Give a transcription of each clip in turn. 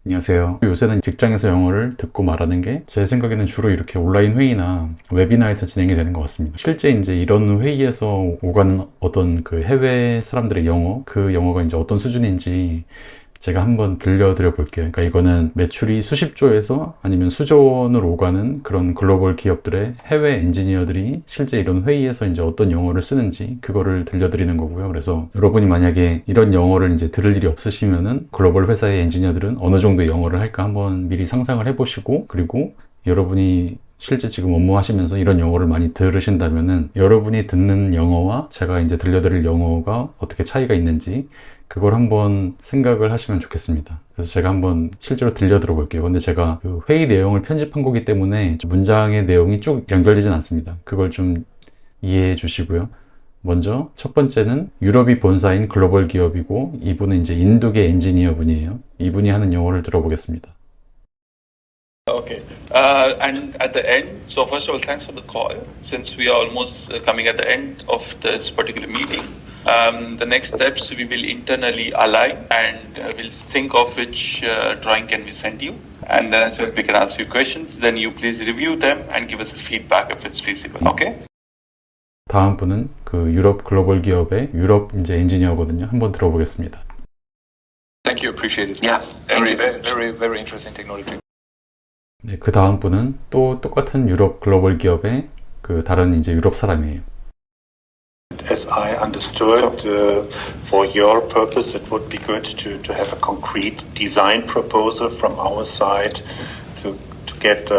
안녕하세요. 요새는 직장에서 영어를 듣고 말하는 게 제 생각에는 주로 이렇게 온라인 회의나 웨비나에서 진행이 되는 것 같습니다. 실제 이제 이런 회의에서 오가는 어떤 그 해외 사람들의 영어, 그 영어가 이제 어떤 수준인지 제가 한번 들려드려 볼게요. 그러니까 이거는 매출이 수십조에서 아니면 수조원으로 오가는 그런 글로벌 기업들의 해외 엔지니어들이 실제 이런 회의에서 이제 어떤 영어를 쓰는지 그거를 들려드리는 거고요. 그래서 여러분이 만약에 이런 영어를 이제 들을 일이 없으시면은 글로벌 회사의 엔지니어들은 어느 정도 영어를 할까 한번 미리 상상을 해보시고, 그리고 여러분이 실제 지금 업무하시면서 이런 영어를 많이 들으신다면은 여러분이 듣는 영어와 제가 이제 들려드릴 영어가 어떻게 차이가 있는지 그걸 한번 생각을 하시면 좋겠습니다. 그래서 제가 한번 실제로 들려들어 볼게요. 근데 제가 그 회의 내용을 편집한 거기 때문에 문장의 내용이 쭉 연결되진 않습니다. 그걸 좀 이해해 주시고요. 먼저 첫 번째는 유럽이 본사인 글로벌 기업이고, 이분은 이제 인도계 엔지니어 분이에요. 이분이 하는 영어를 들어보겠습니다. Okay. And at the end, so first of all, thanks for the call. Since we are almost coming at the end of this particular meeting, the next steps we will internally align and we'll think of which drawing can we send you. And then as well, we can ask you questions. Then you please review them and give us a feedback if it's feasible. Okay? 다음 분은 그 유럽 글로벌 기업의 유럽 이제 엔지니어거든요. 한번 들어보겠습니다. Thank you, appreciate it. Yeah, Very interesting technology. 네, 그 다음 분은 또 똑같은 유럽 글로벌 기업의 그 다른 이제 유럽 사람이에요. As I understood, for your purpose, it would be good to have a concrete design proposal from our side to get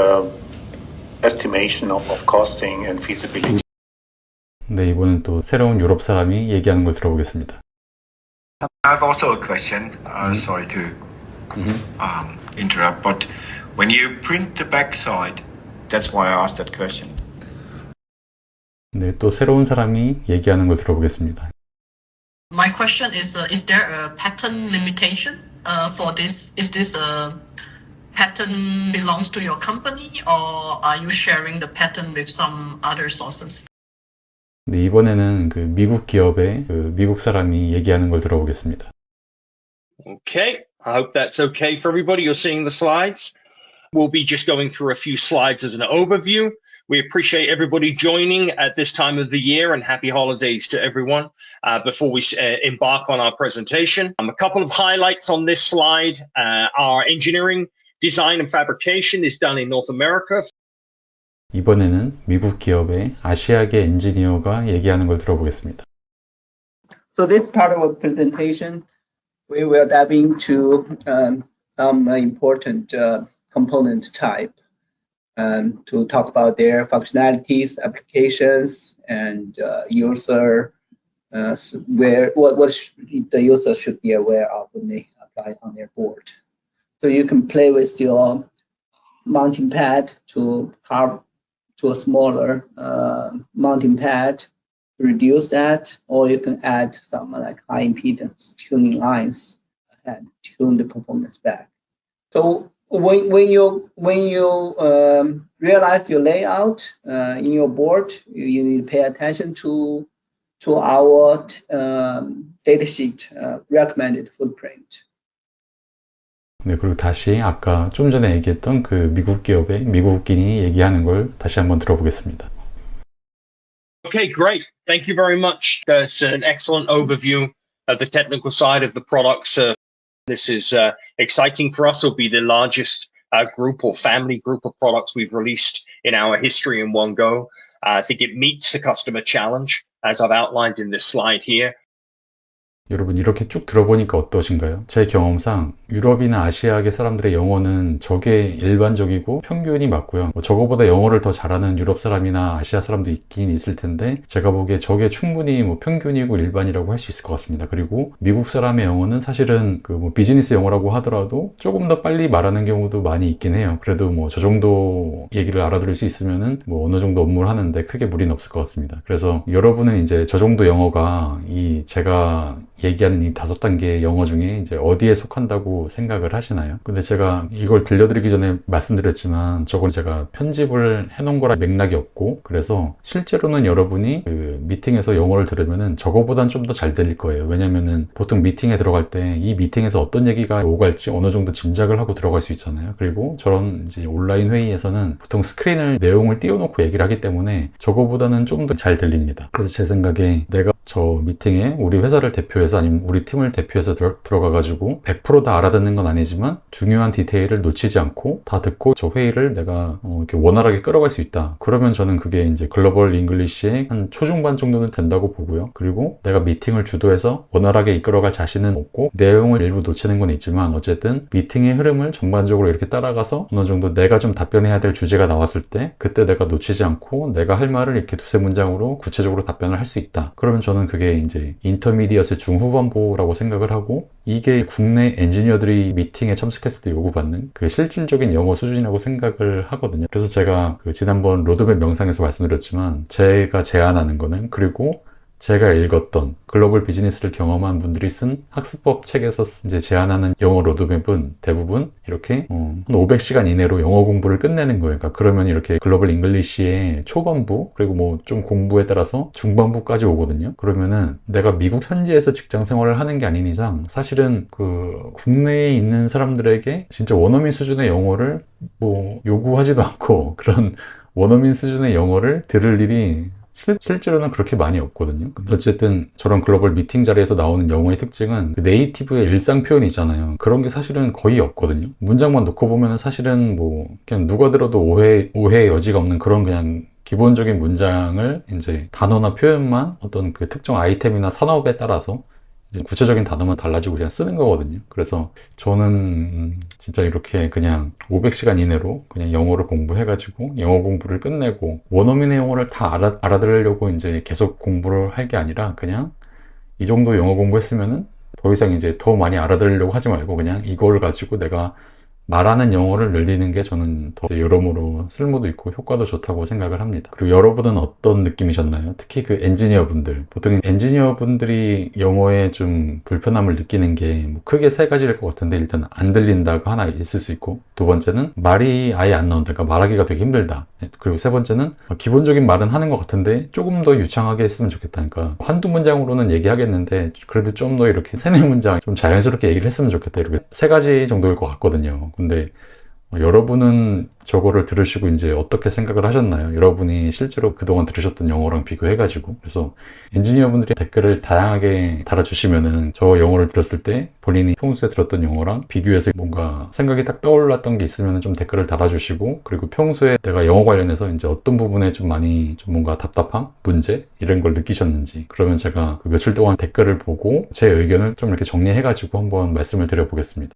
estimation of costing and feasibility. 네, 이번엔 또 새로운 유럽 사람이 얘기하는 걸 들어보겠습니다. I have also a question. Sorry to interrupt, but when you print the backside, that's why I asked that question. 네, 또 새로운 사람이 얘기하는 걸 들어보겠습니다. My question is there a patent limitation for this? Is this a patent belongs to your company or are you sharing the patent with some other sources? 네, 이번에는 그 미국 기업의 그 미국 사람이 얘기하는 걸 들어보겠습니다. Okay, I hope that's okay for everybody. You're seeing the slides. We'll be just going through a few slides as an overview. We appreciate everybody joining at this time of the year and happy holidays to everyone before we embark on our presentation. A couple of highlights on this slide. Our engineering, design and fabrication is done in North America. 이번에는 미국 기업의 아시아계 엔지니어가 얘기하는 걸 들어보겠습니다. So this part of our presentation, we will dive into some important component type to talk about their functionalities, applications, and user what the user should be aware of when they apply on their board. So you can play with your mounting pad to carve to a smaller mounting pad, reduce that, or you can add some like high impedance tuning lines and tune the performance back. So when you realize your layout in your board, you need to pay attention to our datasheet recommended footprint. 네, 그리고 다시 아까 좀 전에 얘기했던 그 미국 기업의 미국인이 얘기하는 걸 다시 한번 들어보겠습니다. Okay, great. Thank you very much. That's an excellent overview of the technical side of the products. This is exciting for us. It'll be the largest group or family group of products we've released in our history in one go. I think it meets the customer challenge, as I've outlined in this slide here. 여러분 이렇게 쭉 들어보니까 어떠신가요? 제 경험상 유럽이나 아시아계 사람들의 영어는 저게 일반적이고 평균이 맞고요. 저거보다 영어를 더 잘하는 유럽 사람이나 아시아 사람도 있긴 있을 텐데 제가 보기에 저게 충분히 평균이고 일반이라고 할 수 있을 것 같습니다. 그리고 미국 사람의 영어는 사실은 그 비즈니스 영어라고 하더라도 조금 더 빨리 말하는 경우도 많이 있긴 해요. 그래도 저 정도 얘기를 알아들을 수 있으면은 어느 정도 업무를 하는데 크게 무리는 없을 것 같습니다. 그래서 여러분은 이제 저 정도 영어가 제가 얘기하는 이 5단계의 영어 중에 이제 어디에 속한다고 생각을 하시나요? 근데 제가 이걸 들려드리기 전에 말씀드렸지만 저건 제가 편집을 해놓은 거라 맥락이 없고, 그래서 실제로는 여러분이 그 미팅에서 영어를 들으면은 저거보단 좀 더 잘 들릴 거예요. 왜냐면은 보통 미팅에 들어갈 때 이 미팅에서 어떤 얘기가 오갈지 어느 정도 짐작을 하고 들어갈 수 있잖아요. 그리고 저런 이제 온라인 회의에서는 보통 스크린을 내용을 띄워놓고 얘기를 하기 때문에 저거보다는 좀 더 잘 들립니다. 그래서 제 생각에 내가 저 미팅에 우리 회사를 대표해서 아니면 우리 팀을 대표해서 들어가가지고 100% 다 알아듣는 건 아니지만 중요한 디테일을 놓치지 않고 다 듣고 저 회의를 내가 이렇게 원활하게 끌어갈 수 있다. 그러면 저는 그게 이제 글로벌 잉글리시의 한 초중반 정도는 된다고 보고요. 그리고 내가 미팅을 주도해서 원활하게 이끌어갈 자신은 없고 내용을 일부 놓치는 건 있지만 어쨌든 미팅의 흐름을 전반적으로 이렇게 따라가서 어느 정도 내가 좀 답변해야 될 주제가 나왔을 때 그때 내가 놓치지 않고 내가 할 말을 이렇게 두세 문장으로 구체적으로 답변을 할 수 있다. 그러면 저는 그게 이제 인터미디엇의 중후반부라고 생각을 하고, 이게 국내 엔지니어들이 미팅에 참석했을 때 요구받는 그 실질적인 영어 수준이라고 생각을 하거든요. 그래서 제가 그 지난번 로드맵 명상에서 말씀드렸지만 제가 제안하는 거는, 그리고 제가 읽었던 글로벌 비즈니스를 경험한 분들이 쓴 학습법 책에서 이제 제안하는 영어 로드맵은 대부분 이렇게 한 500시간 이내로 영어 공부를 끝내는 거예요. 그러니까 그러면 이렇게 글로벌 잉글리시의 초반부, 그리고 뭐 좀 공부에 따라서 중반부까지 오거든요. 그러면은 내가 미국 현지에서 직장 생활을 하는 게 아닌 이상 사실은 그 국내에 있는 사람들에게 진짜 원어민 수준의 영어를 뭐 요구하지도 않고 그런 원어민 수준의 영어를 들을 일이 실제로는 그렇게 많이 없거든요. 어쨌든 저런 글로벌 미팅 자리에서 나오는 영어의 특징은 그 네이티브의 일상 표현이 있잖아요. 그런 게 사실은 거의 없거든요. 문장만 놓고 보면 사실은 뭐 그냥 누가 들어도 오해의 여지가 없는 그런 그냥 기본적인 문장을 이제 단어나 표현만 어떤 그 특정 아이템이나 산업에 따라서 구체적인 단어만 달라지고 그냥 쓰는 거거든요. 그래서 저는 진짜 이렇게 그냥 500시간 이내로 그냥 영어를 공부해가지고 영어 공부를 끝내고 원어민의 영어를 다 알아들으려고 이제 계속 공부를 할 게 아니라 그냥 이 정도 영어 공부했으면은 더 이상 이제 더 많이 알아들으려고 하지 말고 그냥 이걸 가지고 내가 말하는 영어를 늘리는 게 저는 더 여러모로 쓸모도 있고 효과도 좋다고 생각을 합니다. 그리고 여러분은 어떤 느낌이셨나요? 특히 그 엔지니어분들, 보통 엔지니어분들이 영어에 좀 불편함을 느끼는 게 뭐 크게 세 가지일 것 같은데, 일단 안 들린다가 하나 있을 수 있고, 두 번째는 말이 아예 안 나온다, 그러니까 말하기가 되게 힘들다, 그리고 세 번째는 기본적인 말은 하는 것 같은데 조금 더 유창하게 했으면 좋겠다, 그러니까 한두 문장으로는 얘기하겠는데 그래도 좀 더 이렇게 세네 문장 좀 자연스럽게 얘기를 했으면 좋겠다, 이렇게 세 가지 정도일 것 같거든요. 근데 여러분은 저거를 들으시고 이제 어떻게 생각을 하셨나요? 여러분이 실제로 그동안 들으셨던 영어랑 비교해가지고. 그래서 엔지니어분들이 댓글을 다양하게 달아주시면은 저 영어를 들었을 때 본인이 평소에 들었던 영어랑 비교해서 뭔가 생각이 딱 떠올랐던 게 있으면 좀 댓글을 달아주시고, 그리고 평소에 내가 영어 관련해서 이제 어떤 부분에 좀 많이 좀 뭔가 답답함? 문제? 이런 걸 느끼셨는지, 그러면 제가 그 며칠 동안 댓글을 보고 제 의견을 좀 이렇게 정리해가지고 한번 말씀을 드려보겠습니다.